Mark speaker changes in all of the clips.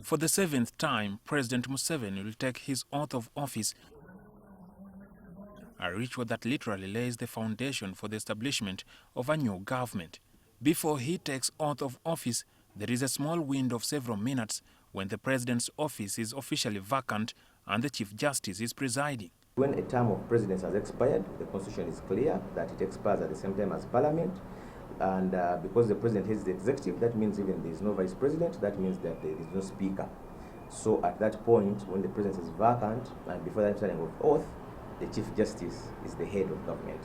Speaker 1: For the 7th time, President Museveni will take his oath of office, a ritual that literally lays the foundation for the establishment of a new government. Before he takes oath of office, there is a small window of several minutes when the president's office is officially vacant and the Chief Justice is presiding.
Speaker 2: When a term of presidence has expired, the constitution is clear that it expires at the same time as parliament. And because the president is the executive, that means even there is no vice president, that means that there is no speaker. So at that point, when the president is vacant and before the signing of oath, the Chief Justice is the head of government.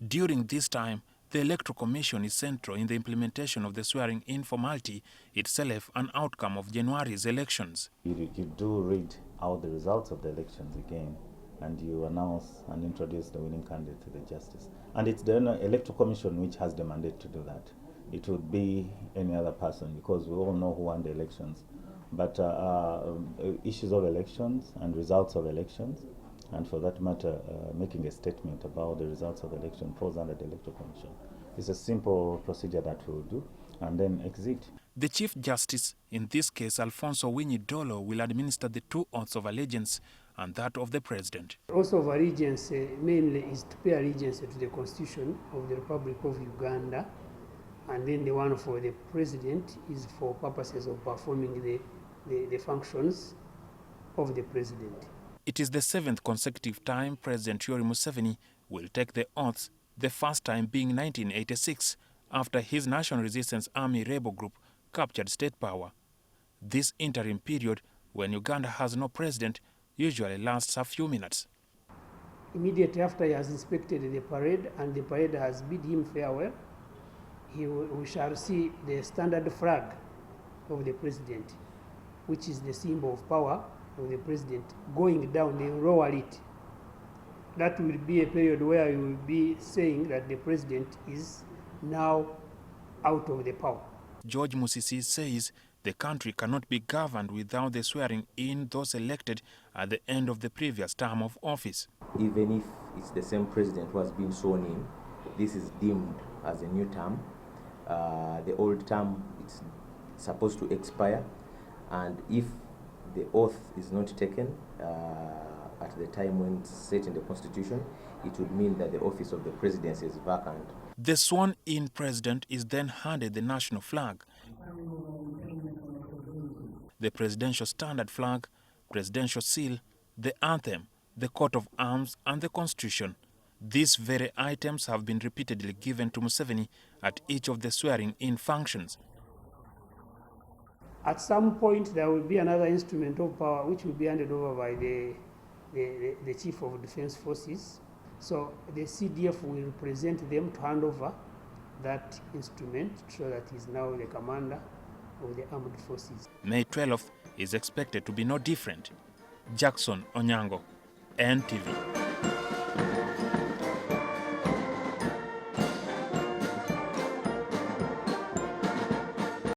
Speaker 1: During this time, the Electoral Commission is central in the implementation of the swearing-in formality, itself an outcome of January's elections.
Speaker 3: You do read out the results of the elections again, and you announce and introduce the winning candidate to the justice. And it's the Electoral Commission which has the mandate to do that. It would be any other person, because we all know who won the elections. But issues of elections and results of elections, and for that matter, making a statement about the results of the election falls under the Electoral Commission. It's a simple procedure that we'll do and then exit.
Speaker 1: The Chief Justice, in this case Alfonso Dolo, will administer the two oaths of allegiance and that of the President.
Speaker 4: The oath of allegiance mainly is to pay allegiance to the Constitution of the Republic of Uganda, and then the one for the President is for purposes of performing the functions of the President.
Speaker 1: It is the 7th consecutive time President Yoweri Museveni will take the oaths, the first time being 1986, after his National Resistance Army rebel group captured state power. This interim period, when Uganda has no president, usually lasts a few minutes.
Speaker 4: Immediately after he has inspected the parade and the parade has bid him farewell, we shall see the standard flag of the President, which is the symbol of power of the President, going down. They lower it. That will be a period where you will be saying that the President is now out of the power.
Speaker 1: George Musisi says the country cannot be governed without the swearing in those elected at the end of the previous term of office.
Speaker 2: Even if it's the same president who has been sworn in, this is deemed as a new term. The old term is supposed to expire, and if the oath is not taken at the time when it's set in the Constitution, it would mean that the office of the presidency is vacant.
Speaker 1: The sworn-in president is then handed the national flag, the presidential standard flag, presidential seal, the anthem, the coat of arms and the Constitution. These very items have been repeatedly given to Museveni at each of the swearing-in functions.
Speaker 4: At some point, there will be another instrument of power which will be handed over by the Chief of Defense Forces. So the CDF will represent them to hand over that instrument so that he's now the commander of the armed forces.
Speaker 1: May 12th is expected to be no different. Jackson Onyango, NTV.